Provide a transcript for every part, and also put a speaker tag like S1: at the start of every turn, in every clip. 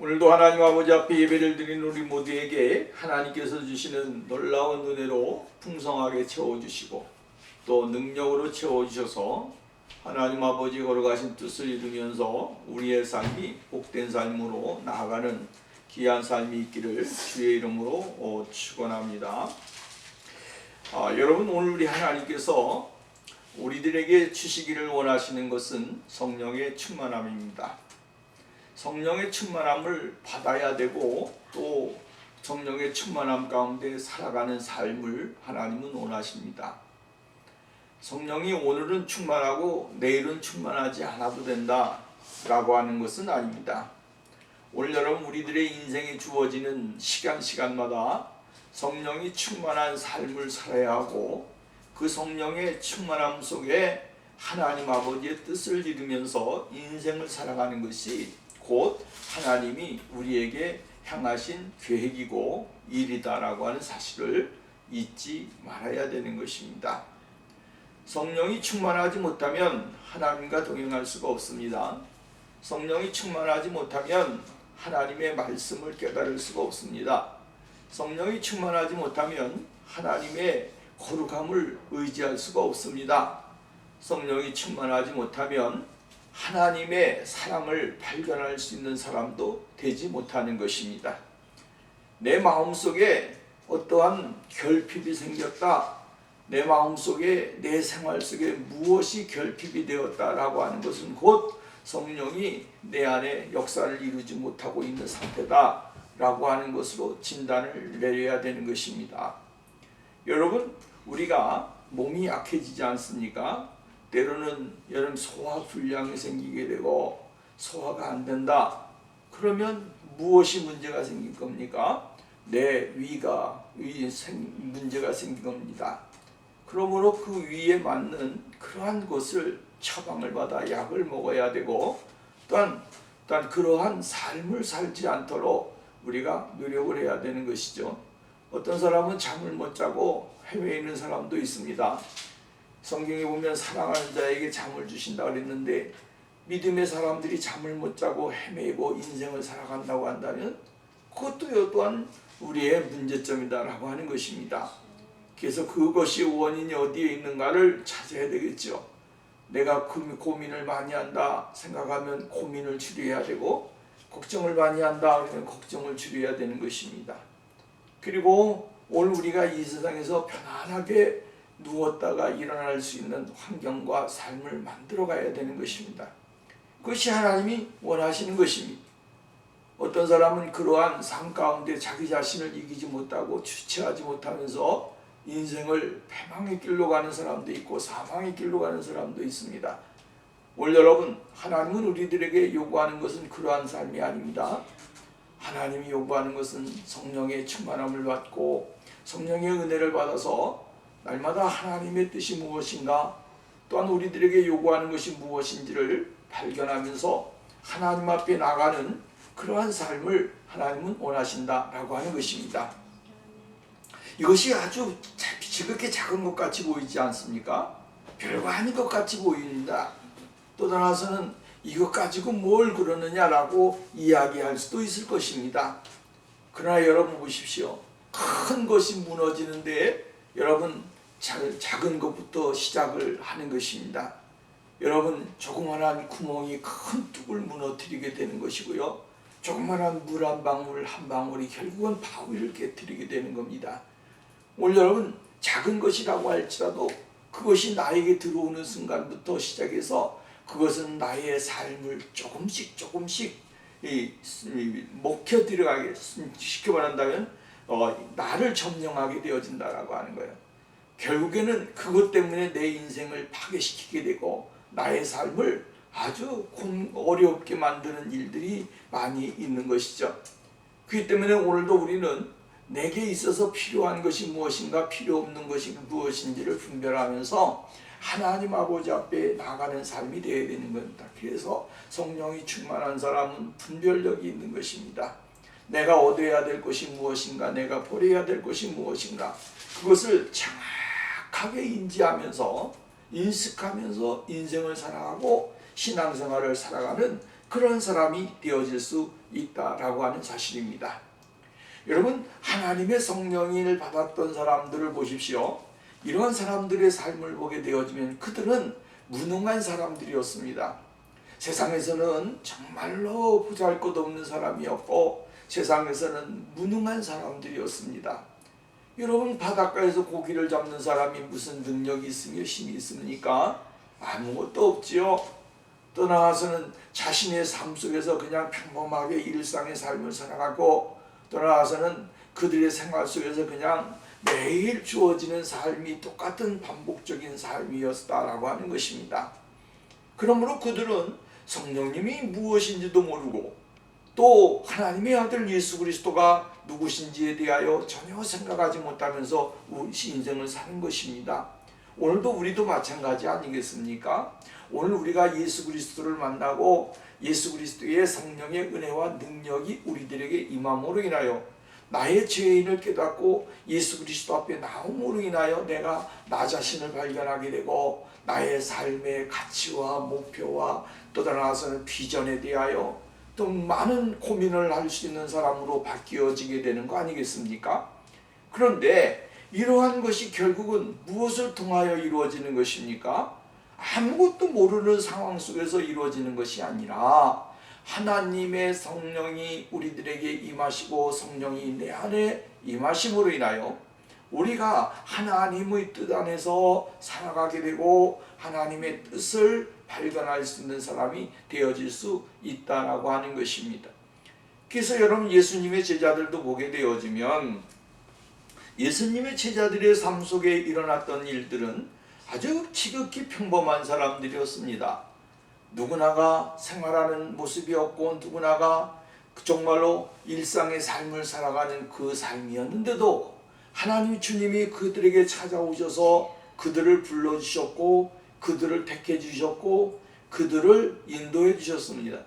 S1: 오늘도 하나님 아버지 앞에 예배를 드린 우리 모두에게 하나님께서 주시는 놀라운 은혜로 풍성하게 채워주시고 또 능력으로 채워주셔서 하나님 아버지 걸어가신 뜻을 이루면서 우리의 삶이 복된 삶으로 나아가는 귀한 삶이 있기를 주의 이름으로 축원합니다. 여러분, 오늘 우리 하나님께서 우리들에게 주시기를 원하시는 것은 성령의 충만함입니다. 성령의 충만함을 받아야 되고 또 성령의 충만함 가운데 살아가는 삶을 하나님은 원하십니다. 성령이 오늘은 충만하고 내일은 충만하지 않아도 된다 라고 하는 것은 아닙니다. 오늘 여러분, 우리들의 인생에 주어지는 시간마다 성령이 충만한 삶을 살아야 하고 그 성령의 충만함 속에 하나님 아버지의 뜻을 이루면서 인생을 살아가는 것이 곧 하나님이 우리에게 향하신 계획이고 일이다라고 하는 사실을 잊지 말아야 되는 것입니다. 성령이 충만하지 못하면 하나님과 동행할 수가 없습니다. 성령이 충만하지 못하면 하나님의 말씀을 깨달을 수가 없습니다. 성령이 충만하지 못하면 하나님의 거룩함을 의지할 수가 없습니다. 성령이 충만하지 못하면 하나님의 사랑을 발견할 수 있는 사람도 되지 못하는 것입니다. 내 마음속에 어떠한 결핍이 생겼다, 내 마음속에 내 생활 속에 무엇이 결핍이 되었다라고 하는 것은 곧 성령이 내 안에 역사를 이루지 못하고 있는 상태다라고 하는 것으로 진단을 내려야 되는 것입니다. 여러분, 우리가 몸이 약해지지 않습니까? 때로는 여러분 소화불량이 생기게 되고 소화가 안 된다. 그러면 무엇이 문제가 생길 겁니까? 내 위가 문제가 생긴 겁니다. 그러므로 그 위에 맞는 그러한 것을 처방을 받아 약을 먹어야 되고 또한 그러한 삶을 살지 않도록 우리가 노력을 해야 되는 것이죠. 어떤 사람은 잠을 못 자고 해외에 있는 사람도 있습니다. 성경에 보면 사랑하는 자에게 잠을 주신다 그랬는데 믿음의 사람들이 잠을 못 자고 헤매고 인생을 살아간다고 한다면 그것도 또한 우리의 문제점이다라고 하는 것입니다. 그래서 그것이 원인이 어디에 있는가를 찾아야 되겠죠. 내가 고민을 많이 한다 생각하면 고민을 줄여야 되고 걱정을 많이 한다 그러면 걱정을 줄여야 되는 것입니다. 그리고 오늘 우리가 이 세상에서 편안하게 누웠다가 일어날 수 있는 환경과 삶을 만들어 가야 되는 것입니다. 그것이 하나님이 원하시는 것입니다. 어떤 사람은 그러한 삶 가운데 자기 자신을 이기지 못하고 주체하지 못하면서 인생을 패망의 길로 가는 사람도 있고 사망의 길로 가는 사람도 있습니다. 오늘 여러분, 하나님은 우리들에게 요구하는 것은 그러한 삶이 아닙니다. 하나님이 요구하는 것은 성령의 충만함을 받고 성령의 은혜를 받아서 날마다 하나님의 뜻이 무엇인가, 또한 우리들에게 요구하는 것이 무엇인지를 발견하면서 하나님 앞에 나가는 그러한 삶을 하나님은 원하신다라고 하는 것입니다. 이것이 아주 지극히 작은 것 같이 보이지 않습니까? 별거 아닌 것 같이 보입니다. 또 따라서는 이것 가지고 뭘 그러느냐라고 이야기할 수도 있을 것입니다. 그러나 여러분 보십시오. 큰 것이 무너지는데 여러분 작은 것부터 시작을 하는 것입니다. 여러분, 조그만한 구멍이 큰 뚝을 무너뜨리게 되는 것이고요. 조그만한 물 한 방울 한 방울이 결국은 바위를 깨뜨리게 되는 겁니다. 오늘 여러분, 작은 것이라고 할지라도 그것이 나에게 들어오는 순간부터 시작해서 그것은 나의 삶을 조금씩 먹혀 들어가게 쉽게 말한다면 나를 점령하게 되어진다라고 하는 거예요. 결국에는 그것 때문에 내 인생을 파괴시키게 되고 나의 삶을 아주 어렵게 만드는 일들이 많이 있는 것이죠. 그렇기 때문에 오늘도 우리는 내게 있어서 필요한 것이 무엇인가 필요 없는 것이 무엇인지를 분별하면서 하나님 아버지 앞에 나가는 삶이 되어야 되는 겁니다. 그래서 성령이 충만한 사람은 분별력이 있는 것입니다. 내가 얻어야 될 것이 무엇인가, 내가 버려야 될 것이 무엇인가, 그것을 정확하게 인지하면서 인식하면서 인생을 살아가고 신앙생활을 살아가는 그런 사람이 되어질 수 있다라고 하는 사실입니다. 여러분, 하나님의 성령을 받았던 사람들을 보십시오. 이러한 사람들의 삶을 보게 되어지면 그들은 무능한 사람들이었습니다. 세상에서는 정말로 보잘것없는 사람이었고 세상에서는 무능한 사람들이었습니다. 여러분, 바닷가에서 고기를 잡는 사람이 무슨 능력이 있으며 힘이 있습니까? 아무것도 없지요. 또 나아가서는 자신의 삶 속에서 그냥 평범하게 일상의 삶을 살아가고, 또 나아가서는 그들의 생활 속에서 그냥 매일 주어지는 삶이 똑같은 반복적인 삶이었다라고 하는 것입니다. 그러므로 그들은 성령님이 무엇인지도 모르고 또 하나님의 아들 예수 그리스도가 누구신지에 대하여 전혀 생각하지 못하면서 인생을 사는 것입니다. 오늘도 우리도 마찬가지 아니겠습니까? 오늘 우리가 예수 그리스도를 만나고 예수 그리스도의 성령의 은혜와 능력이 우리들에게 임함으로 인하여 나의 죄인을 깨닫고 예수 그리스도 앞에 나옴으로 인하여 내가 나 자신을 발견하게 되고 나의 삶의 가치와 목표와 또 나아가서는 비전에 대하여 또 많은 고민을 할 수 있는 사람으로 바뀌어지게 되는 거 아니겠습니까? 그런데 이러한 것이 결국은 무엇을 통하여 이루어지는 것입니까? 아무것도 모르는 상황 속에서 이루어지는 것이 아니라 하나님의 성령이 우리들에게 임하시고 성령이 내 안에 임하심으로 인하여 우리가 하나님의 뜻 안에서 살아가게 되고 하나님의 뜻을 발견할 수 있는 사람이 되어질 수 있다라고 하는 것입니다. 그래서 여러분, 예수님의 제자들도 보게 되어지면 예수님의 제자들의 삶 속에 일어났던 일들은 아주 지극히 평범한 사람들이었습니다. 누구나가 생활하는 모습이었고 누구나가 정말로 일상의 삶을 살아가는 그 삶이었는데도 하나님 주님이 그들에게 찾아오셔서 그들을 불러주셨고 그들을 택해 주셨고 그들을 인도해 주셨습니다.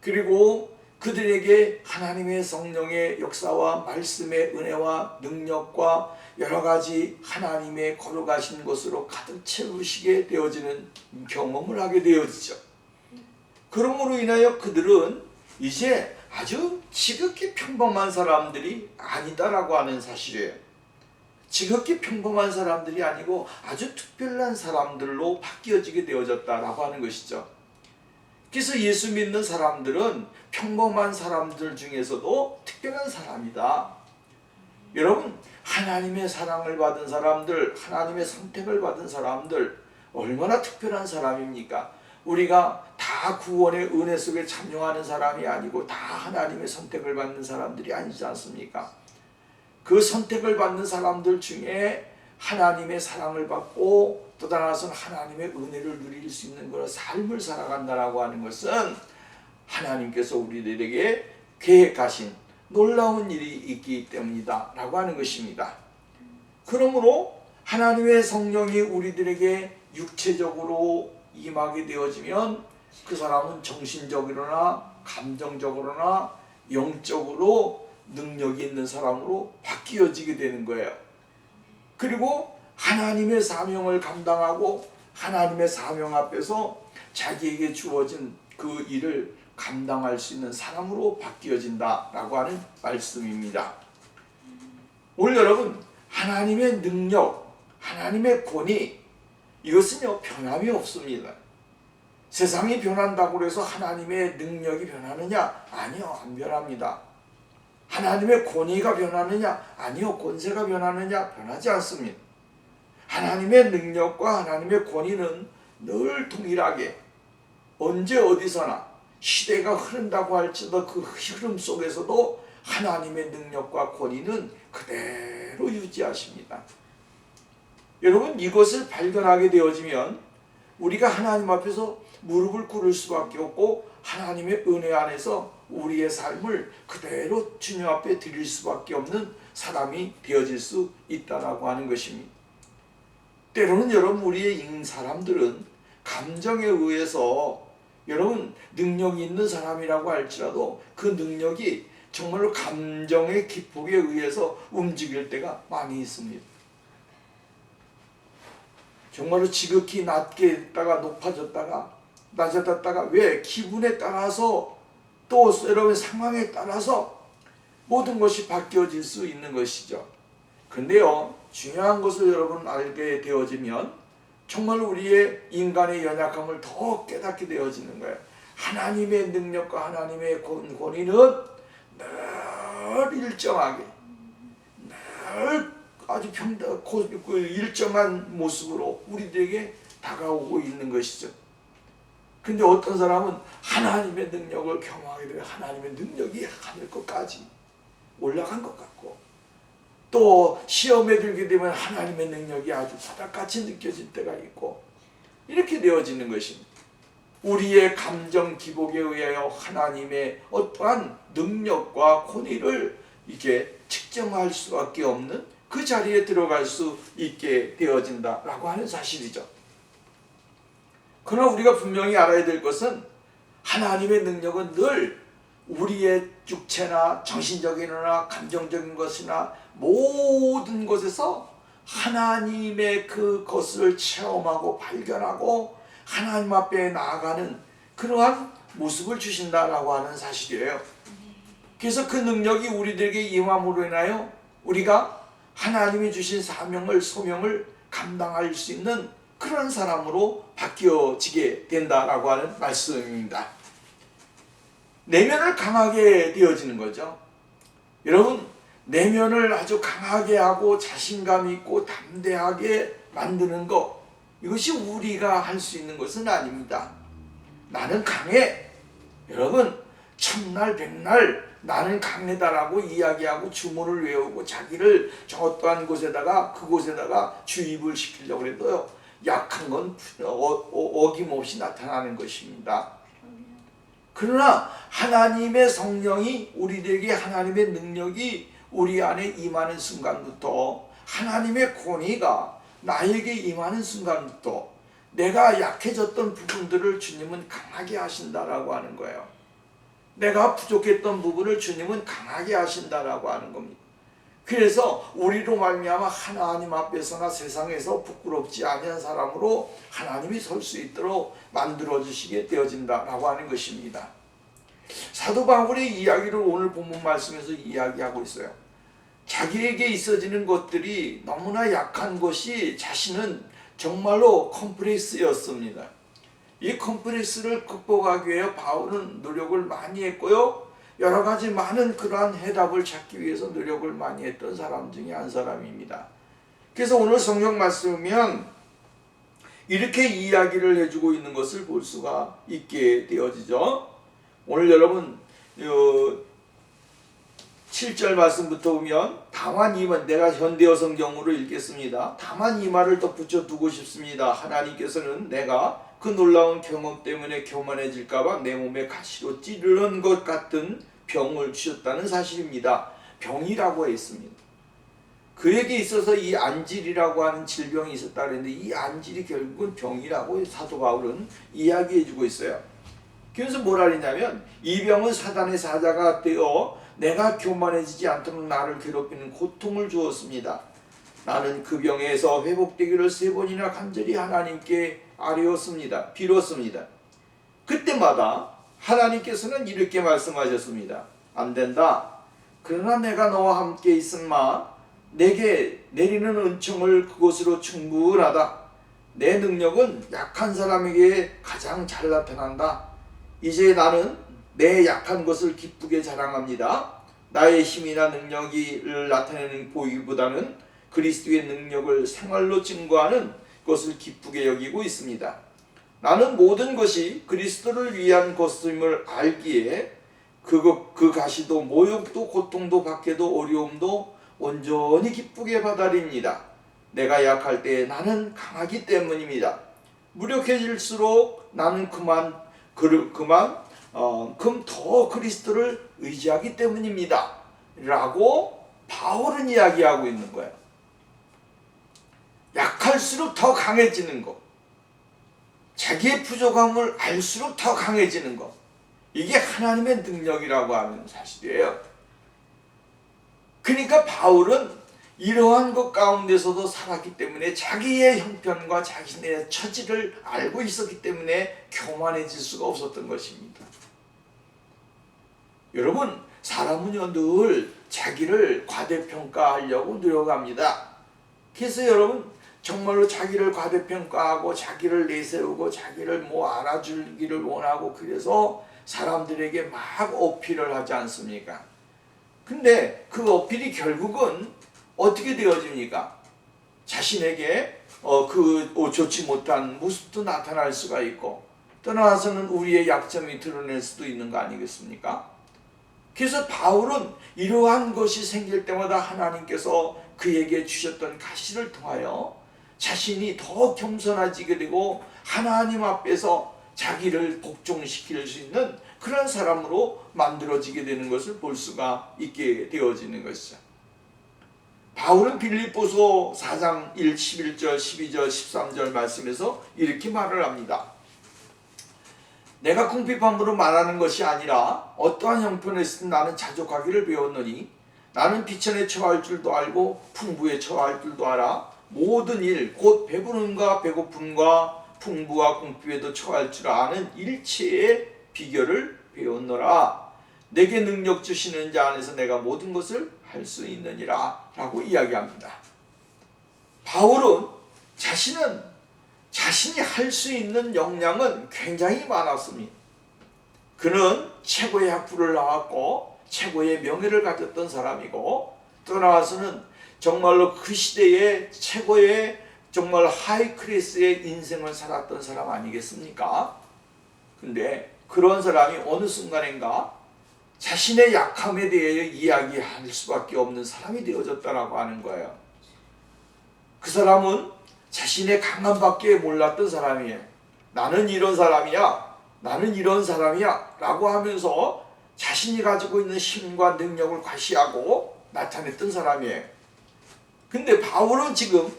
S1: 그리고 그들에게 하나님의 성령의 역사와 말씀의 은혜와 능력과 여러 가지 하나님의 걸어가신 것으로 가득 채우시게 되어지는 경험을 하게 되어지죠. 그러므로 인하여 그들은 이제 아주 지극히 평범한 사람들이 아니다라고 하는 사실이에요. 지극히 평범한 사람들이 아니고 아주 특별한 사람들로 바뀌어지게 되어졌다라고 하는 것이죠. 그래서 예수 믿는 사람들은 평범한 사람들 중에서도 특별한 사람이다. 여러분, 하나님의 사랑을 받은 사람들, 하나님의 선택을 받은 사람들, 얼마나 특별한 사람입니까? 우리가 다 구원의 은혜 속에 참여하는 사람이 아니고 다 하나님의 선택을 받는 사람들이 아니지 않습니까? 그 선택을 받는 사람들 중에 하나님의 사랑을 받고 또 나아가서는 하나님의 은혜를 누릴 수 있는 그런 삶을 살아간다라고 하는 것은 하나님께서 우리들에게 계획하신 놀라운 일이 있기 때문이다 라고 하는 것입니다. 그러므로 하나님의 성령이 우리들에게 육체적으로 임하게 되어지면 그 사람은 정신적으로나 감정적으로나 영적으로 능력이 있는 사람으로 바뀌어지게 되는 거예요. 그리고 하나님의 사명을 감당하고 하나님의 사명 앞에서 자기에게 주어진 그 일을 감당할 수 있는 사람으로 바뀌어진다라고 하는 말씀입니다. 오늘 여러분, 하나님의 능력, 하나님의 권위, 이것은요 변함이 없습니다. 세상이 변한다고 해서 하나님의 능력이 변하느냐? 아니요, 안 변합니다. 하나님의 권위가 변하느냐? 아니요, 권세가 변하느냐? 변하지 않습니다. 하나님의 능력과 하나님의 권위는 늘 동일하게 언제 어디서나 시대가 흐른다고 할지라도 그 흐름 속에서도 하나님의 능력과 권위는 그대로 유지하십니다. 여러분, 이것을 발견하게 되어지면 우리가 하나님 앞에서 무릎을 꿇을 수밖에 없고 하나님의 은혜 안에서 우리의 삶을 그대로 주님 앞에 드릴 수밖에 없는 사람이 되어질 수 있다라고 하는 것입니다. 때로는 여러분, 우리의 사람들은 감정에 의해서 여러분 능력이 있는 사람이라고 할지라도 그 능력이 정말로 감정의 기폭에 의해서 움직일 때가 많이 있습니다. 정말로 지극히 낮게 있다가 높아졌다가 낮아졌다가 왜 기분에 따라서 또 여러분 상황에 따라서 모든 것이 바뀌어질 수 있는 것이죠. 근데요, 중요한 것을 여러분 알게 되어지면 정말 우리의 인간의 연약함을 더 깨닫게 되어지는 거예요. 하나님의 능력과 하나님의 권위는 늘 일정하게, 늘 아주 일정한 모습으로 우리들에게 다가오고 있는 것이죠. 근데 어떤 사람은 하나님의 능력을 경험하게 되면 하나님의 능력이 하늘 것까지 올라간 것 같고, 또 시험에 들게 되면 하나님의 능력이 아주 바닥같이 느껴질 때가 있고, 이렇게 되어지는 것입니다. 우리의 감정 기복에 의하여 하나님의 어떠한 능력과 권위를 이렇게 측정할 수밖에 없는 그 자리에 들어갈 수 있게 되어진다라고 하는 사실이죠. 그러나 우리가 분명히 알아야 될 것은 하나님의 능력은 늘 우리의 육체나 정신적이나 감정적인 것이나 모든 것에서 하나님의 그것을 체험하고 발견하고 하나님 앞에 나아가는 그러한 모습을 주신다라고 하는 사실이에요. 그래서 그 능력이 우리들에게 임함으로 인하여 우리가 하나님이 주신 사명을, 소명을 감당할 수 있는 그런 사람으로 바뀌어지게 된다라고 하는 말씀입니다. 내면을 강하게 되어지는 거죠. 여러분, 내면을 아주 강하게 하고 자신감 있고 담대하게 만드는 것, 이것이 우리가 할 수 있는 것은 아닙니다. 나는 강해. 여러분, 천날 백날 나는 강해다라고 이야기하고 주문을 외우고 자기를 저 어떠한 곳에다가 그곳에다가 주입을 시키려고 해도요, 약한 건 어김없이 나타나는 것입니다. 그러나 하나님의 성령이 우리들에게 하나님의 능력이 우리 안에 임하는 순간부터, 하나님의 권위가 나에게 임하는 순간부터 내가 약해졌던 부분들을 주님은 강하게 하신다라고 하는 거예요. 내가 부족했던 부분을 주님은 강하게 하신다라고 하는 겁니다. 그래서 우리로 말미암아 하나님 앞에서나 세상에서 부끄럽지 아니한 사람으로 하나님이 설 수 있도록 만들어주시게 되어진다라고 하는 것입니다. 사도 바울의 이야기를 오늘 본문 말씀에서 이야기하고 있어요. 자기에게 있어지는 것들이 너무나 약한 것이 자신은 정말로 컴플렉스였습니다. 이 컴플렉스를 극복하기 위해 바울은 노력을 많이 했고요, 여러 가지 많은 그러한 해답을 찾기 위해서 노력을 많이 했던 사람 중에 한 사람입니다. 그래서 오늘 성경 말씀이면 이렇게 이야기를 해주고 있는 것을 볼 수가 있게 되어지죠. 오늘 여러분 7절 말씀부터 보면, 다만 이만, 내가 현대어 성경으로 읽겠습니다. 다만 이 말을 덧붙여 두고 싶습니다. 하나님께서는 내가 그 놀라운 경험 때문에 교만해질까봐 내 몸에 가시로 찌르는 것 같은 병을 주셨다는 사실입니다. 병이라고 했습니다. 그에게 있어서 이 안질이라고 하는 질병이 있었다 그랬는데, 이 안질이 결국은 병이라고 사도 바울은 이야기해주고 있어요. 그래서 뭐라 그랬냐면, 이 병은 사단의 사자가 되어 내가 교만해지지 않도록 나를 괴롭히는 고통을 주었습니다. 나는 그 병에서 회복되기를 3번이나 간절히 하나님께 아뢰었습니다. 빌었습니다. 그때마다 하나님께서는 이렇게 말씀하셨습니다. 안 된다. 그러나 내가 너와 함께 있음마 내게 내리는 은총을 그것으로 충분하다. 내 능력은 약한 사람에게 가장 잘 나타난다. 이제 나는 내 약한 것을 기쁘게 자랑합니다. 나의 힘이나 능력을 나타내는 보이기보다는 그리스도의 능력을 생활로 증거하는 것을 기쁘게 여기고 있습니다. 나는 모든 것이 그리스도를 위한 것임을 알기에 그 가시도 모욕도 고통도 박해도 어려움도 온전히 기쁘게 받아들입니다. 내가 약할 때 나는 강하기 때문입니다. 무력해질수록 나는 그만 더 그리스도를 의지하기 때문입니다. 라고 바울은 이야기하고 있는 거예요. 약할수록 더 강해지는 것, 자기의 부족함을 알수록 더 강해지는 것, 이게 하나님의 능력이라고 하는 사실이에요. 그러니까 바울은 이러한 것 가운데서도 살았기 때문에 자기의 형편과 자신의 처지를 알고 있었기 때문에 교만해질 수가 없었던 것입니다. 여러분, 사람은요 늘 자기를 과대평가하려고 노력합니다. 그래서 여러분 정말로 자기를 과대평가하고 자기를 내세우고 자기를 알아주기를 원하고 그래서 사람들에게 막 어필을 하지 않습니까? 근데 그 어필이 결국은 어떻게 되어집니까? 자신에게 좋지 못한 모습도 나타날 수가 있고 떠나서는 우리의 약점이 드러낼 수도 있는 거 아니겠습니까? 그래서 바울은 이러한 것이 생길 때마다 하나님께서 그에게 주셨던 가시를 통하여 자신이 더 겸손해지게 되고 하나님 앞에서 자기를 복종시킬 수 있는 그런 사람으로 만들어지게 되는 것을 볼 수가 있게 되어지는 것이죠. 바울은 빌립보서 4장 11절, 12절, 13절 말씀에서 이렇게 말을 합니다. 내가 궁핍함으로 말하는 것이 아니라 어떠한 형편에서든 나는 자족하기를 배웠노니 나는 비천에 처할 줄도 알고 풍부에 처할 줄도 알아 모든 일 곧 배부름과 배고픔과 풍부와 궁핍에도 처할 줄 아는 일체의 비결을 배웠노라. 내게 능력 주시는 자 안에서 내가 모든 것을 할 수 있느니라 라고 이야기합니다. 바울은 자신이 할 수 있는 역량은 굉장히 많았습니다. 그는 최고의 학부를 나왔고 최고의 명예를 가졌던 사람이고 또 나와서는 정말로 그 시대의 최고의 정말 하이 클래스의 인생을 살았던 사람 아니겠습니까? 근데 그런 사람이 어느 순간인가 자신의 약함에 대해 이야기할 수밖에 없는 사람이 되어졌다라고 하는 거예요. 그 사람은 자신의 강함밖에 몰랐던 사람이에요. 나는 이런 사람이야. 나는 이런 사람이야. 라고 하면서 자신이 가지고 있는 힘과 능력을 과시하고 나타냈던 사람이에요. 근데 바울은 지금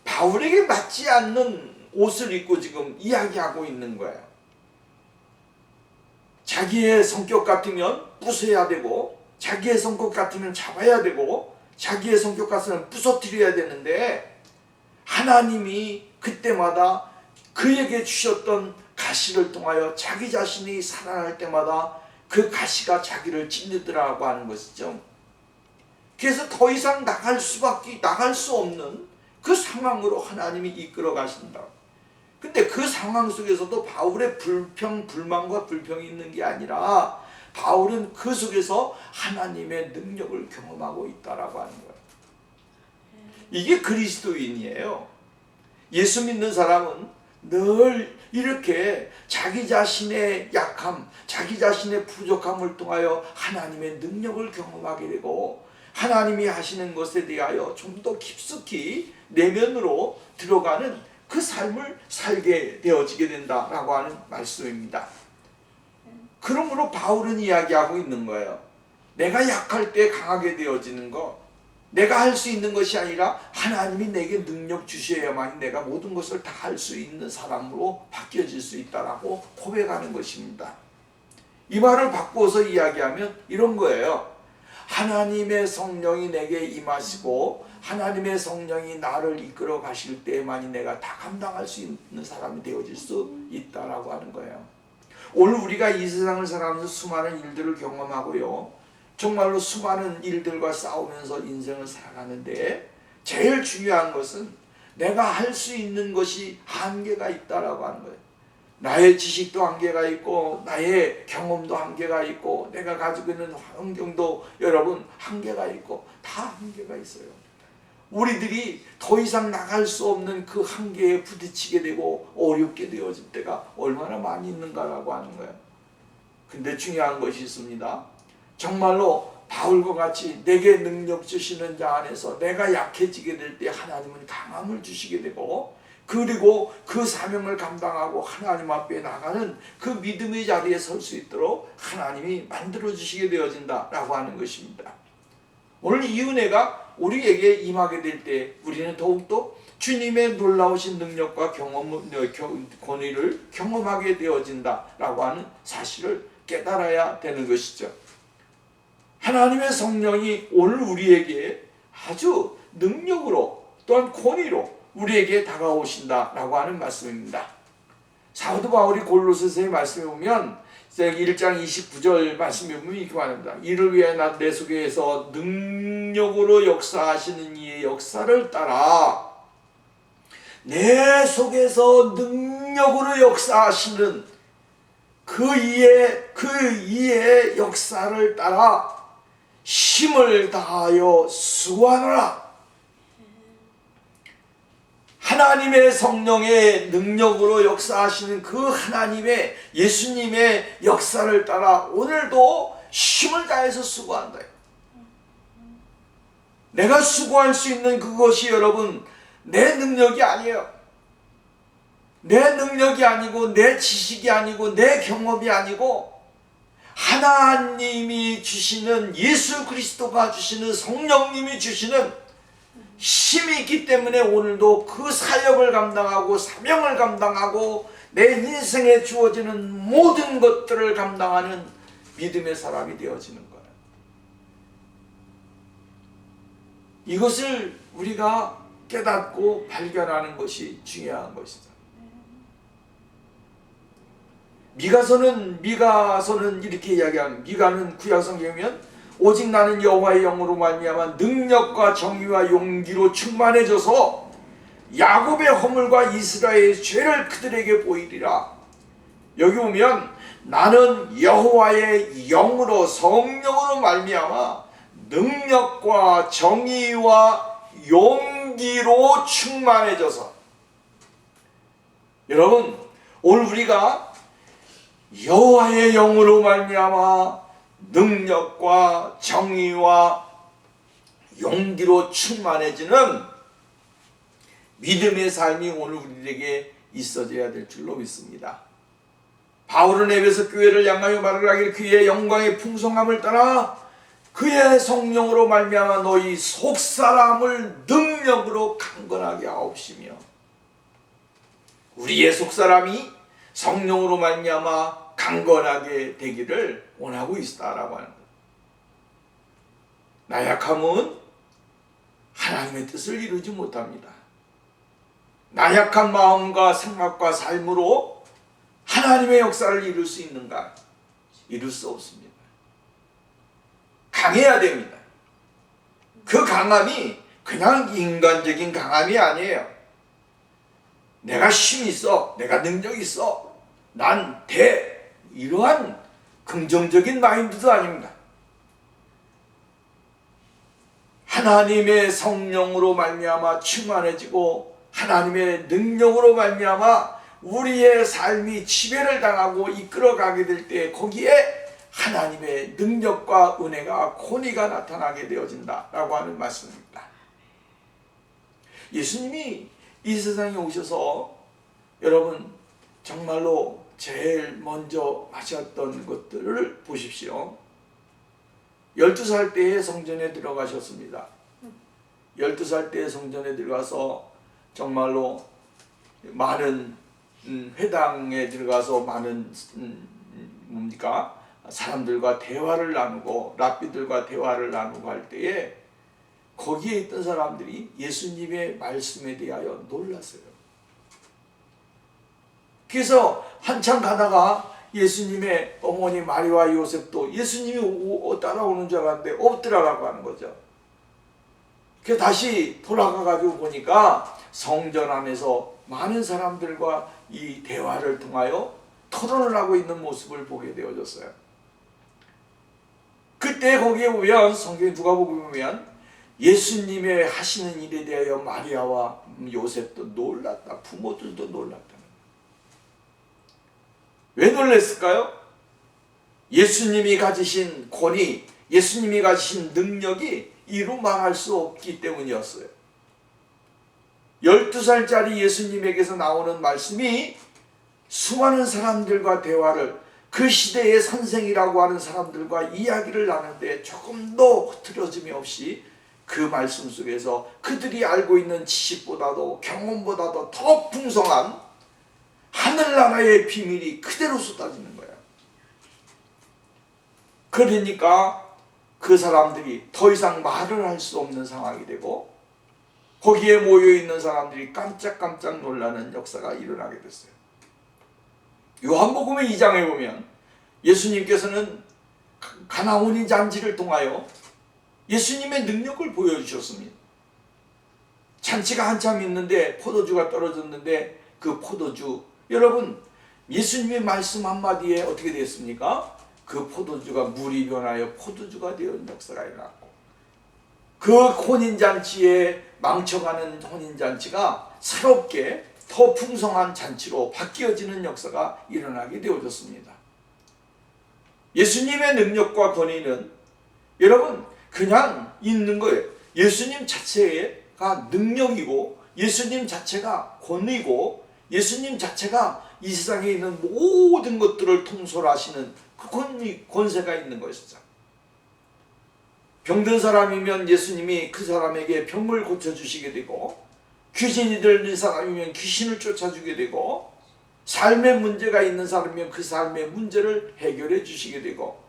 S1: 바울에게 맞지 않는 옷을 입고 지금 이야기하고 있는 거예요. 자기의 성격 같으면 부숴야 되고 자기의 성격 같으면 잡아야 되고 자기의 성격 같으면 부서뜨려야 되는데 하나님이 그때마다 그에게 주셨던 가시를 통하여 자기 자신이 살아날 때마다 그 가시가 자기를 찔리더라고 하는 것이죠. 그래서 더 이상 나갈 수 없는 그 상황으로 하나님이 이끌어 가신다. 근데 그 상황 속에서도 바울의 불만과 불평이 있는 게 아니라 바울은 그 속에서 하나님의 능력을 경험하고 있다라고 하는 거예요. 이게 그리스도인이에요. 예수 믿는 사람은 늘 이렇게 자기 자신의 약함, 자기 자신의 부족함을 통하여 하나님의 능력을 경험하게 되고 하나님이 하시는 것에 대하여 좀 더 깊숙이 내면으로 들어가는 그 삶을 살게 되어지게 된다라고 하는 말씀입니다. 그러므로 바울은 이야기하고 있는 거예요. 내가 약할 때 강하게 되어지는 것, 내가 할 수 있는 것이 아니라 하나님이 내게 능력 주셔야만 내가 모든 것을 다 할 수 있는 사람으로 바뀌어질 수 있다라고 고백하는 것입니다. 이 말을 바꾸어서 이야기하면 이런 거예요. 하나님의 성령이 내게 임하시고 하나님의 성령이 나를 이끌어 가실 때만이 내가 다 감당할 수 있는 사람이 되어질 수 있다라고 하는 거예요. 오늘 우리가 이 세상을 살아가면서 수많은 일들을 경험하고요. 정말로 수많은 일들과 싸우면서 인생을 살아가는데 제일 중요한 것은 내가 할 수 있는 것이 한계가 있다라고 하는 거예요. 나의 지식도 한계가 있고 나의 경험도 한계가 있고 내가 가지고 있는 환경도 여러분 한계가 있고 다 한계가 있어요. 우리들이 더 이상 나갈 수 없는 그 한계에 부딪히게 되고 어렵게 되어질 때가 얼마나 많이 있는가라고 하는 거예요. 근데 중요한 것이 있습니다. 정말로 바울과 같이 내게 능력 주시는 자 안에서 내가 약해지게 될 때 하나님은 강함을 주시게 되고 그리고 그 사명을 감당하고 하나님 앞에 나가는 그 믿음의 자리에 설 수 있도록 하나님이 만들어 주시게 되어진다라고 하는 것입니다. 오늘 이 은혜가 우리에게 임하게 될 때 우리는 더욱더 주님의 놀라우신 능력과 권위를 경험하게 되어진다라고 하는 사실을 깨달아야 되는 것이죠. 하나님의 성령이 오늘 우리에게 아주 능력으로 또한 권위로 우리에게 다가오신다라고 하는 말씀입니다. 사도 바울이 골로새서의 말씀에 보면 1장 29절 말씀에 보면 이렇게 말합니다. 이를 위해 나 내 속에서 능력으로 역사하시는 이의 역사를 따라, 내 속에서 능력으로 역사하시는 그 이의 역사를 따라 힘을 다하여 수고하노라. 하나님의 성령의 능력으로 역사하시는 그 하나님의 예수님의 역사를 따라 오늘도 힘을 다해서 수고한다. 내가 수고할 수 있는 그것이 여러분 내 능력이 아니에요. 내 능력이 아니고 내 지식이 아니고 내 경험이 아니고 하나님이 주시는, 예수 그리스도가 주시는, 성령님이 주시는 힘이 있기 때문에 오늘도 그 사역을 감당하고 사명을 감당하고 내 인생에 주어지는 모든 것들을 감당하는 믿음의 사람이 되어지는 거예요. 이것을 우리가 깨닫고 발견하는 것이 중요한 것이다. 미가서는 이렇게 이야기합니다. 미가는 구약성경이면 오직 나는 여호와의 영으로 말미암아 능력과 정의와 용기로 충만해져서 야곱의 허물과 이스라엘의 죄를 그들에게 보이리라. 여기 보면 나는 여호와의 영으로, 성령으로 말미암아 능력과 정의와 용기로 충만해져서, 여러분 오늘 우리가 여호와의 영으로 말미암아 능력과 정의와 용기로 충만해지는 믿음의 삶이 오늘 우리에게 있어져야 될 줄로 믿습니다. 바울은 에베소 교회를 향하여 말을 하기를 그의 영광의 풍성함을 따라 그의 성령으로 말미암아 너희 속사람을 능력으로 강건하게 하옵시며, 우리의 속사람이 성령으로 말미암아 강건하게 되기를 원하고 있다라고 하는 거예요. 나약함은 하나님의 뜻을 이루지 못합니다. 나약한 마음과 생각과 삶으로 하나님의 역사를 이룰 수 있는가? 이룰 수 없습니다. 강해야 됩니다. 그 강함이 그냥 인간적인 강함이 아니에요. 내가 힘이 있어, 내가 능력이 있어, 난 이러한 긍정적인 마인드도 아닙니다. 하나님의 성령으로 말미암아 충만해지고 하나님의 능력으로 말미암아 우리의 삶이 지배를 당하고 이끌어가게 될 때 거기에 하나님의 능력과 은혜가, 권위가 나타나게 되어진다라고 하는 말씀입니다. 예수님이 이 세상에 오셔서 여러분 정말로 제일 먼저 하셨던 것들을 보십시오. 12살 때에 성전에 들어가셨습니다. 12살 때에 성전에 들어가서 정말로 많은 회당에 들어가서 많은 사람들과 대화를 나누고 랍비들과 대화를 나누고 할 때에 거기에 있던 사람들이 예수님의 말씀에 대하여 놀랐어요. 그래서 한참 가다가 예수님의 어머니 마리와 요셉도 예수님이 따라오는 줄 알았는데 없더라라고 하는 거죠. 그래서 다시 돌아가가지고 보니까 성전 안에서 많은 사람들과 이 대화를 통하여 토론을 하고 있는 모습을 보게 되어졌어요. 그때 거기에 보면 성경에 누가복음에 보면 예수님의 하시는 일에 대하여 마리아와 요셉도 놀랐다. 부모들도 놀랐다. 왜 놀랐을까요? 예수님이 가지신 권위, 예수님이 가지신 능력이 이루 말할 수 없기 때문이었어요. 12살짜리 예수님에게서 나오는 말씀이 수많은 사람들과 대화를, 그 시대의 선생이라고 하는 사람들과 이야기를 나누는데 조금도 흐트러짐이 없이 그 말씀 속에서 그들이 알고 있는 지식보다도 경험보다도 더 풍성한 하늘나라의 비밀이 그대로 쏟아지는 거예요. 그러니까 그 사람들이 더 이상 말을 할 수 없는 상황이 되고 거기에 모여있는 사람들이 깜짝깜짝 놀라는 역사가 일어나게 됐어요. 요한복음의 2장에 보면 예수님께서는 가나온인 잔치를 통하여 예수님의 능력을 보여주셨습니다. 잔치가 한참 있는데 포도주가 떨어졌는데 그 포도주, 여러분 예수님의 말씀 한마디에 어떻게 되었습니까? 그 포도주가 물이 변하여 포도주가 되는 역사가 일어났고, 그 혼인잔치에 망쳐가는 혼인잔치가 새롭게 더 풍성한 잔치로 바뀌어지는 역사가 일어나게 되어졌습니다. 예수님의 능력과 권위는 여러분 그냥 있는 거예요. 예수님 자체가 능력이고, 예수님 자체가 권위고, 예수님 자체가 이 세상에 있는 모든 것들을 통솔하시는 그 권세가 있는 것이죠. 병든 사람이면 예수님이 그 사람에게 병을 고쳐주시게 되고, 귀신이 들린 사람이면 귀신을 쫓아주게 되고, 삶의 문제가 있는 사람이면 그 삶의 문제를 해결해 주시게 되고,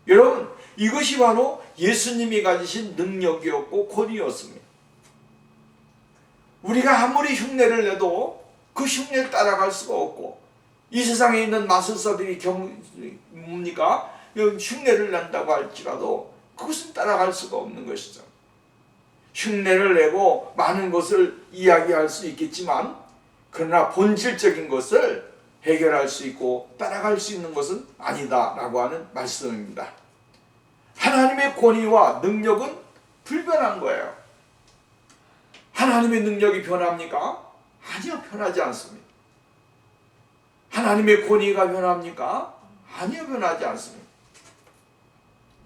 S1: 여러분 이것이 바로 예수님이 가지신 능력이었고 권위였습니다. 우리가 아무리 흉내를 내도 그 흉내를 따라갈 수가 없고, 이 세상에 있는 마술사들이 흉내를 낸다고 할지라도 그것은 따라갈 수가 없는 것이죠. 흉내를 내고 많은 것을 이야기할 수 있겠지만, 그러나 본질적인 것을 해결할 수 있고 따라갈 수 있는 것은 아니다라고 하는 말씀입니다. 하나님의 권위와 능력은 불변한 거예요. 하나님의 능력이 변합니까? 아니요, 변하지 않습니다. 하나님의 권위가 변합니까? 아니요, 변하지 않습니다.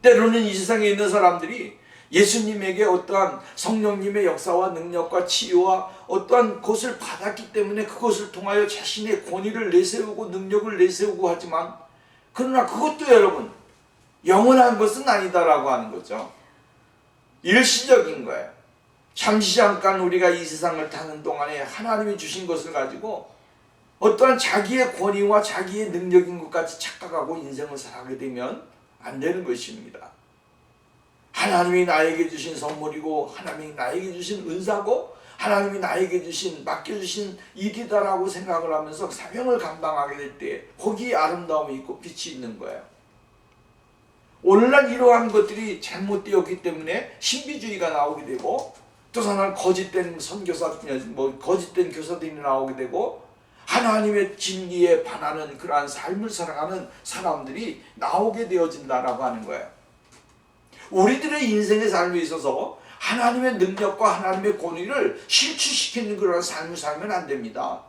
S1: 때로는 이 세상에 있는 사람들이 예수님에게 어떠한 성령님의 역사와 능력과 치유와 어떠한 것을 받았기 때문에 그것을 통하여 자신의 권위를 내세우고 능력을 내세우고 하지만, 그러나 그것도 여러분 영원한 것은 아니다라고 하는 거죠. 일시적인 거예요. 잠시 잠깐 우리가 이 세상을 타는 동안에 하나님이 주신 것을 가지고 어떠한 자기의 권위와 자기의 능력인 것 같이 착각하고 인생을 살아가게 되면 안 되는 것입니다. 하나님이 나에게 주신 선물이고, 하나님이 나에게 주신 은사고, 하나님이 나에게 주신 맡겨주신 일이다라고 생각을 하면서 사명을 감당하게 될 때 거기에 아름다움이 있고 빛이 있는 거예요. 오늘날 이러한 것들이 잘못되었기 때문에 신비주의가 나오게 되고, 또 하나는 거짓된 선교사, 거짓된 교사들이 나오게 되고, 하나님의 진리에 반하는 그러한 삶을 살아가는 사람들이 나오게 되어진다라고 하는 거예요. 우리들의 인생의 삶에 있어서 하나님의 능력과 하나님의 권위를 실추시키는 그런 삶을 살면 안 됩니다.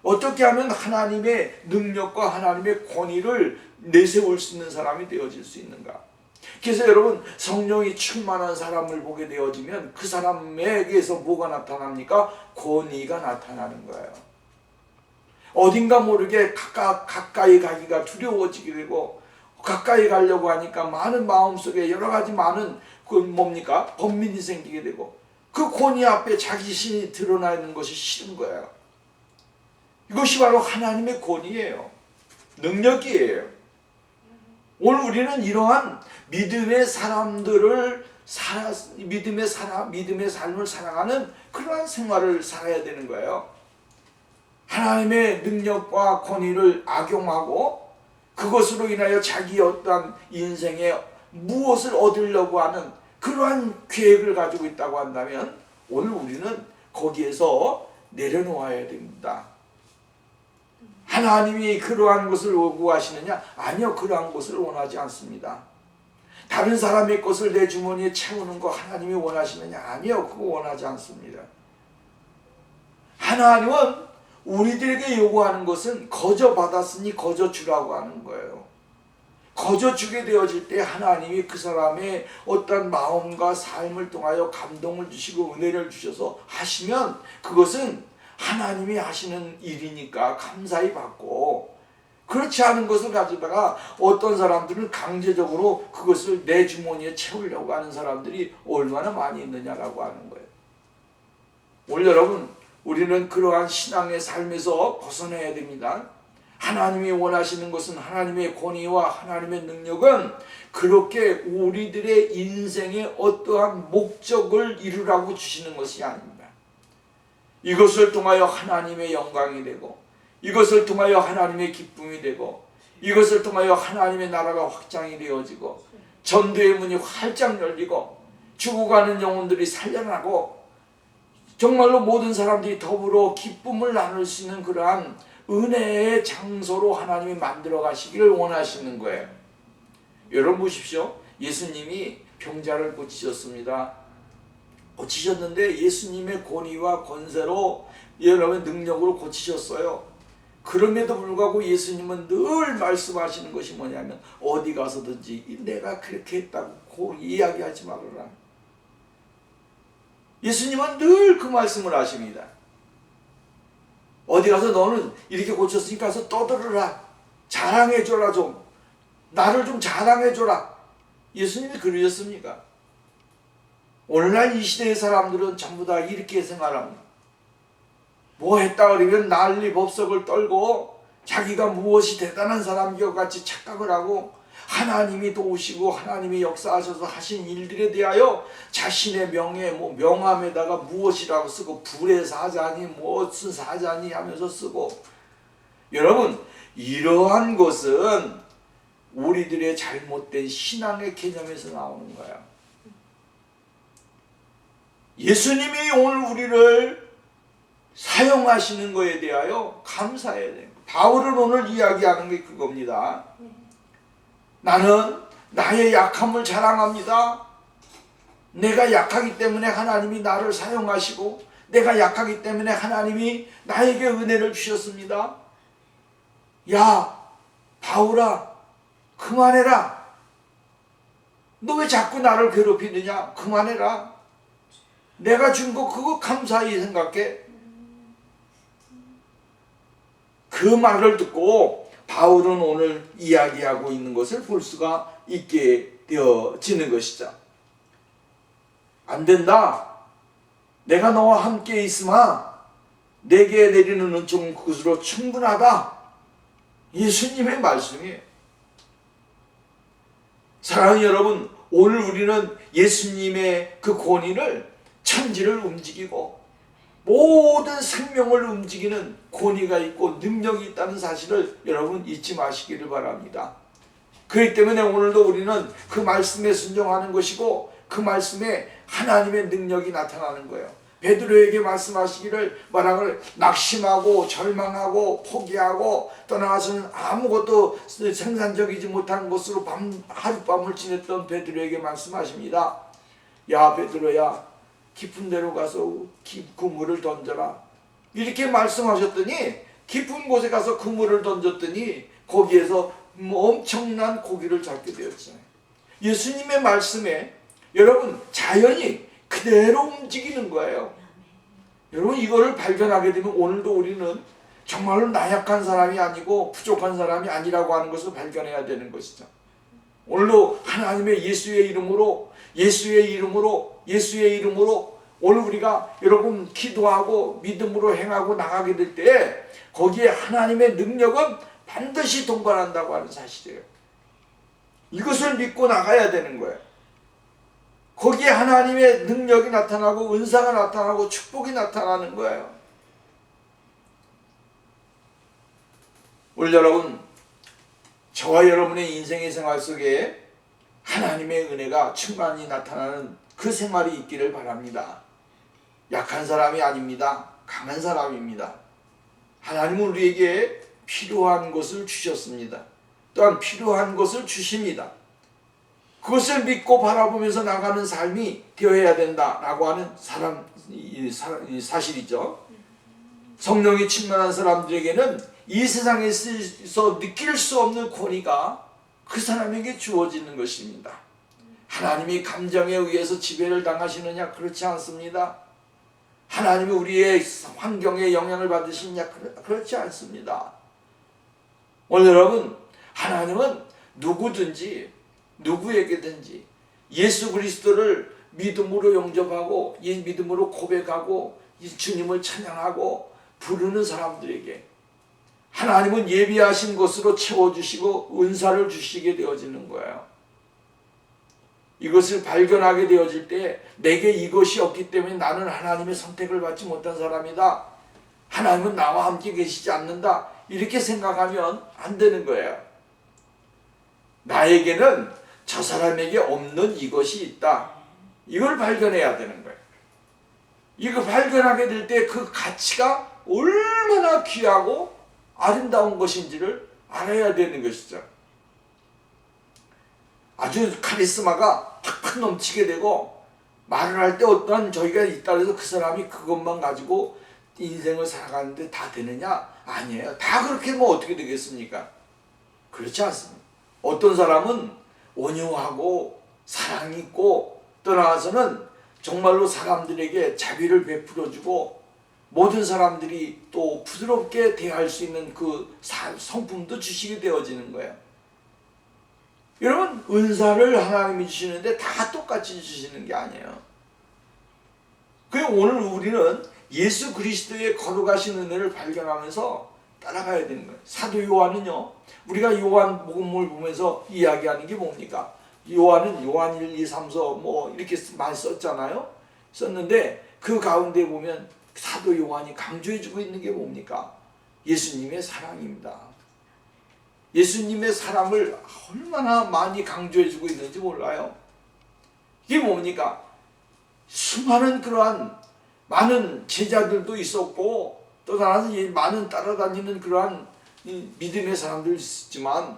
S1: 어떻게 하면 하나님의 능력과 하나님의 권위를 내세울 수 있는 사람이 되어질 수 있는가? 그래서 여러분, 성령이 충만한 사람을 보게 되어지면 그 사람에게서 뭐가 나타납니까? 권위가 나타나는 거예요. 어딘가 모르게 가까이 가기가 두려워지게 되고, 가까이 가려고 하니까 많은 마음속에 여러 가지 많은 번민이 생기게 되고, 그 권위 앞에 자기 신이 드러나는 것이 싫은 거예요. 이것이 바로 하나님의 권위예요. 능력이에요. 오늘 우리는 이러한 믿음의 사람들을 믿음의 삶을 살아가는 그러한 생활을 살아야 되는 거예요. 하나님의 능력과 권위를 악용하고 그것으로 인하여 자기의 어떠한 인생에 무엇을 얻으려고 하는 그러한 계획을 가지고 있다고 한다면, 오늘 우리는 거기에서 내려놓아야 됩니다. 하나님이 그러한 것을 요구하시느냐? 아니요, 그러한 것을 원하지 않습니다. 다른 사람의 것을 내 주머니에 채우는 거 하나님이 원하시느냐? 아니요, 그거 원하지 않습니다. 하나님은 우리들에게 요구하는 것은 거저 받았으니 거저 주라고 하는 거예요. 거저 주게 되어질 때 하나님이 그 사람의 어떤 마음과 삶을 통하여 감동을 주시고 은혜를 주셔서 하시면 그것은 하나님이 하시는 일이니까 감사히 받고, 그렇지 않은 것을 가져다가 어떤 사람들은 강제적으로 그것을 내 주머니에 채우려고 하는 사람들이 얼마나 많이 있느냐라고 하는 거예요. 오늘 여러분, 우리는 그러한 신앙의 삶에서 벗어나야 됩니다. 하나님이 원하시는 것은, 하나님의 권위와 하나님의 능력은 그렇게 우리들의 인생의 어떠한 목적을 이루라고 주시는 것이 아닙니다. 이것을 통하여 하나님의 영광이 되고, 이것을 통하여 하나님의 기쁨이 되고, 이것을 통하여 하나님의 나라가 확장이 되어지고, 전도의 문이 활짝 열리고, 죽어가는 영혼들이 살려나고, 정말로 모든 사람들이 더불어 기쁨을 나눌 수 있는 그러한 은혜의 장소로 하나님이 만들어 가시기를 원하시는 거예요. 여러분 보십시오. 예수님이 병자를 고치셨습니다. 고치셨는데 예수님의 권위와 권세로 여러분 능력으로 고치셨어요. 그럼에도 불구하고 예수님은 늘 말씀하시는 것이 뭐냐면, 어디 가서든지 내가 그렇게 했다고 이야기하지 말아라. 예수님은 늘 그 말씀을 하십니다. 어디 가서 너는 이렇게 고쳤으니까 가서 떠들어라. 자랑해줘라. 좀 나를 좀 자랑해줘라. 예수님이 그러셨습니까? 오늘날 이 시대의 사람들은 전부 다 이렇게 생각합니다. 뭐 했다 그러면 난리 법석을 떨고 자기가 무엇이 대단한 사람인 것 같이 착각을 하고, 하나님이 도우시고 하나님이 역사하셔서 하신 일들에 대하여 자신의 명예, 명함에다가 무엇이라고 쓰고, 불의 사자니 무슨 사자니 하면서 쓰고. 여러분, 이러한 것은 우리들의 잘못된 신앙의 개념에서 나오는 거야. 예수님이 오늘 우리를 사용하시는 것에 대하여 감사해야 돼요. 바울은 오늘 이야기하는 게 그겁니다. 나는 나의 약함을 자랑합니다. 내가 약하기 때문에 하나님이 나를 사용하시고, 내가 약하기 때문에 하나님이 나에게 은혜를 주셨습니다. 야, 바울아, 그만해라. 너 왜 자꾸 나를 괴롭히느냐? 그만해라. 내가 준 거 그거 감사히 생각해. 그 말을 듣고 바울은 오늘 이야기하고 있는 것을 볼 수가 있게 되어지는 것이죠. 안 된다. 내가 너와 함께 있으마 내게 내리는 은총은 그것으로 충분하다. 예수님의 말씀이에요. 사랑하는 여러분, 오늘 우리는 예수님의 그 권위를, 천지를 움직이고 모든 생명을 움직이는 권위가 있고 능력이 있다는 사실을 여러분 잊지 마시기를 바랍니다. 그렇기 때문에 오늘도 우리는 그 말씀에 순종하는 것이고, 그 말씀에 하나님의 능력이 나타나는 거예요. 베드로에게 말씀하시기를, 만약을 낙심하고 절망하고 포기하고 떠나가서는 아무것도 생산적이지 못한 것으로 하룻밤을 지냈던 베드로에게 말씀하십니다. 야, 베드로야, 깊은 데로 가서 그물을 던져라. 이렇게 말씀하셨더니 깊은 곳에 가서 그물을 던졌더니 거기에서 엄청난 고기를 잡게 되었잖아요. 예수님의 말씀에 여러분 자연이 그대로 움직이는 거예요. 여러분, 이거를 발견하게 되면 오늘도 우리는 정말로 나약한 사람이 아니고 부족한 사람이 아니라고 하는 것을 발견해야 되는 것이죠. 오늘도 하나님의 예수의 이름으로 오늘 우리가 여러분 기도하고 믿음으로 행하고 나가게 될 때 거기에 하나님의 능력은 반드시 동반한다고 하는 사실이에요. 이것을 믿고 나가야 되는 거예요. 거기에 하나님의 능력이 나타나고 은사가 나타나고 축복이 나타나는 거예요. 우리 여러분, 저와 여러분의 인생의 생활 속에 하나님의 은혜가 충만히 나타나는 그 생활이 있기를 바랍니다. 약한 사람이 아닙니다. 강한 사람입니다. 하나님은 우리에게 필요한 것을 주셨습니다. 또한 필요한 것을 주십니다. 그것을 믿고 바라보면서 나가는 삶이 되어야 된다라고 하는 사실이죠. 성령이 충만한 사람들에게는 이 세상에서 느낄 수 없는 권위가 그 사람에게 주어지는 것입니다. 하나님이 감정에 의해서 지배를 당하시느냐? 그렇지 않습니다. 하나님이 우리의 환경에 영향을 받으시느냐? 그렇지 않습니다. 오늘 여러분, 하나님은 누구든지 누구에게든지 예수 그리스도를 믿음으로 영접하고 믿음으로 고백하고 주님을 찬양하고 부르는 사람들에게 하나님은 예비하신 것으로 채워주시고 은사를 주시게 되어지는 거예요. 이것을 발견하게 되어질 때 내게 이것이 없기 때문에 나는 하나님의 선택을 받지 못한 사람이다. 하나님은 나와 함께 계시지 않는다. 이렇게 생각하면 안 되는 거예요. 나에게는 저 사람에게 없는 이것이 있다. 이걸 발견해야 되는 거예요. 이거 발견하게 될 때 그 가치가 얼마나 귀하고 아름다운 것인지를 알아야 되는 것이죠. 아주 카리스마가 팍팍 넘치게 되고 말을 할 때 어떠한 저희가 있다 해서 그 사람이 그것만 가지고 인생을 살아가는데 다 되느냐? 아니에요. 다 그렇게 뭐 어떻게 되겠습니까? 그렇지 않습니다. 어떤 사람은 온유하고 사랑이 있고 떠나가서는 정말로 사람들에게 자비를 베풀어주고 모든 사람들이 또 부드럽게 대할 수 있는 그 성품도 주시게 되어지는 거예요. 여러분, 은사를 하나님이 주시는데 다 똑같이 주시는 게 아니에요. 그래서 오늘 우리는 예수 그리스도의 거룩하신 은혜를 발견하면서 따라가야 되는 거예요. 사도 요한은요, 우리가 요한복음을 보면서 이야기하는 게 뭡니까? 요한은 요한 1, 2, 3, 4 뭐 이렇게 많이 썼잖아요. 썼는데 그 가운데 보면 사도 요한이 강조해주고 있는 게 뭡니까? 예수님의 사랑입니다. 예수님의 사랑을 얼마나 많이 강조해주고 있는지 몰라요. 이게 뭡니까? 수많은 그러한 많은 제자들도 있었고 또 나라서 많은 따라다니는 그러한 믿음의 사람들이 있었지만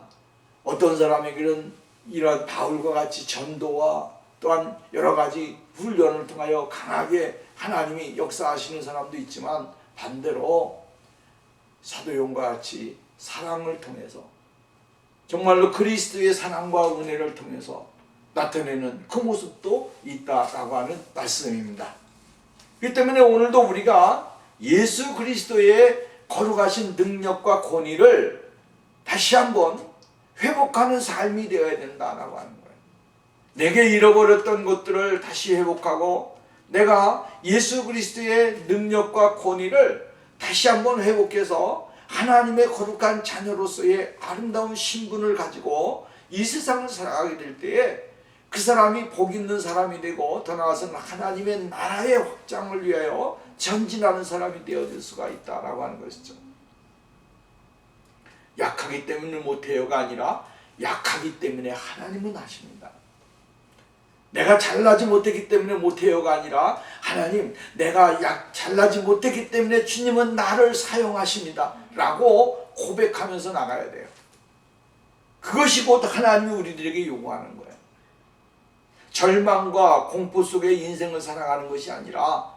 S1: 어떤 사람에게는 이런 바울과 같이 전도와 또한 여러 가지 훈련을 통하여 강하게 하나님이 역사하시는 사람도 있지만 반대로 사도용과 같이 사랑을 통해서 정말로 그리스도의 사랑과 은혜를 통해서 나타내는 그 모습도 있다라고 하는 말씀입니다. 그렇기 때문에 오늘도 우리가 예수 그리스도의 거룩하신 능력과 권위를 다시 한번 회복하는 삶이 되어야 된다라고 하는 거예요. 내게 잃어버렸던 것들을 다시 회복하고 내가 예수 그리스도의 능력과 권위를 다시 한번 회복해서 하나님의 거룩한 자녀로서의 아름다운 신분을 가지고 이 세상을 살아가게 될 때에 그 사람이 복 있는 사람이 되고 더 나아가서는 하나님의 나라의 확장을 위하여 전진하는 사람이 되어질 수가 있다라고 하는 것이죠. 약하기 때문에 못해요가 아니라 약하기 때문에 하나님은 하십니다. 내가 잘나지 못했기 때문에 못해요가 아니라 하나님 내가 잘나지 못했기 때문에 주님은 나를 사용하십니다 라고 고백하면서 나가야 돼요. 그것이 곧 하나님이 우리들에게 요구하는 거예요. 절망과 공포 속에 인생을 살아가는 것이 아니라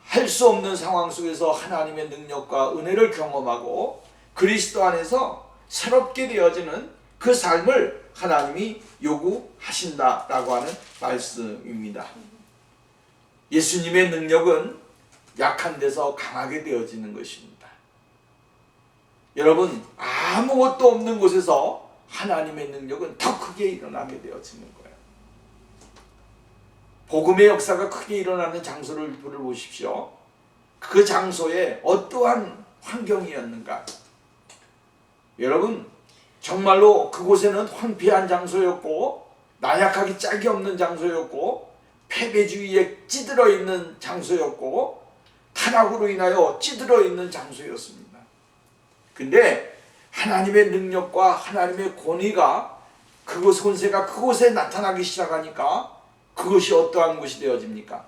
S1: 할 수 없는 상황 속에서 하나님의 능력과 은혜를 경험하고 그리스도 안에서 새롭게 되어지는 그 삶을 하나님이 요구하신다라고 하는 말씀입니다. 예수님의 능력은 약한 데서 강하게 되어지는 것입니다. 여러분, 아무것도 없는 곳에서 하나님의 능력은 더 크게 일어나게 되어지는 거예요. 복음의 역사가 크게 일어나는 장소를 보십시오. 그 장소에 어떠한 환경이었는가? 여러분, 정말로 그곳에는 황폐한 장소였고 나약하기 짝이 없는 장소였고 패배주의에 찌들어 있는 장소였고 타락으로 인하여 찌들어 있는 장소였습니다. 근데 하나님의 능력과 하나님의 권위가 그곳 권세가 그곳에 나타나기 시작하니까 그것이 어떠한 것이 되어집니까?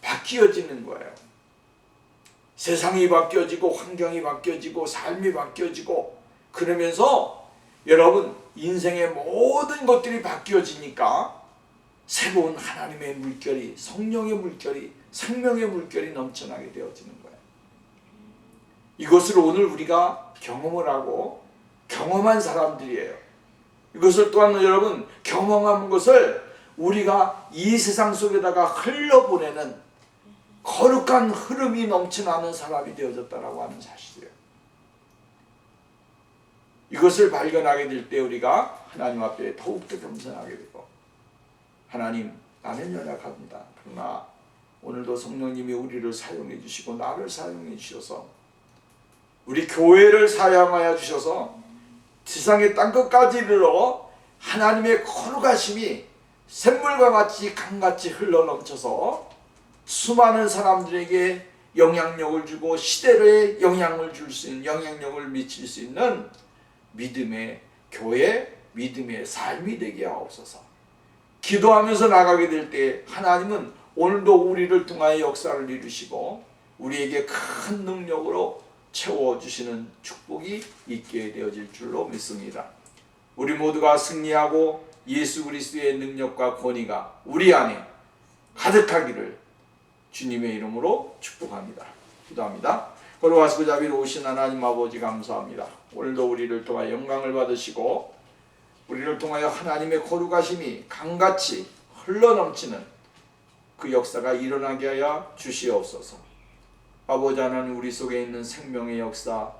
S1: 바뀌어지는 거예요. 세상이 바뀌어지고 환경이 바뀌어지고 삶이 바뀌어지고 그러면서 여러분 인생의 모든 것들이 바뀌어지니까 새로운 하나님의 물결이 성령의 물결이 생명의 물결이 넘쳐나게 되어지는 거예요. 이것을 오늘 우리가 경험을 하고 경험한 사람들이에요. 이것을 또한 여러분 경험한 것을 우리가 이 세상 속에다가 흘러보내는 거룩한 흐름이 넘쳐나는 사람이 되어졌다라고 하는 사실이에요. 이것을 발견하게 될 때 우리가 하나님 앞에 더욱더 겸손하게 되고 하나님 나는 연약합니다. 그러나 오늘도 성령님이 우리를 사용해 주시고 나를 사용해 주셔서 우리 교회를 사용하여 주셔서 세상의 땅끝까지 이르러 하나님의 거룩하심이 샘물과 같이 강같이 흘러넘쳐서 수많은 사람들에게 영향력을 주고 시대에 영향을 줄 수 있는, 영향력을 미칠 수 있는 믿음의 교회, 믿음의 삶이 되게 하옵소서. 기도하면서 나가게 될 때 하나님은 오늘도 우리를 통하여 역사를 이루시고 우리에게 큰 능력으로 채워주시는 축복이 있게 되어질 줄로 믿습니다. 우리 모두가 승리하고 예수 그리스도의 능력과 권위가 우리 안에 가득하기를 주님의 이름으로 축복합니다. 기도합니다. 거룩하시고 자비로우신 하나님 아버지 감사합니다. 오늘도 우리를 통하여 영광을 받으시고 우리를 통하여 하나님의 거룩하심이 강같이 흘러넘치는 그 역사가 일어나게 하여 주시옵소서. 아버지 하나님, 우리 속에 있는 생명의 역사,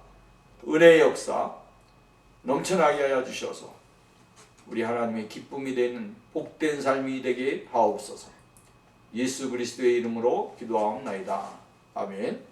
S1: 은혜의 역사 넘쳐나게 하여 주셔서 우리 하나님의 기쁨이 되는 복된 삶이 되게 하옵소서. 예수 그리스도의 이름으로 기도하옵나이다. 아멘.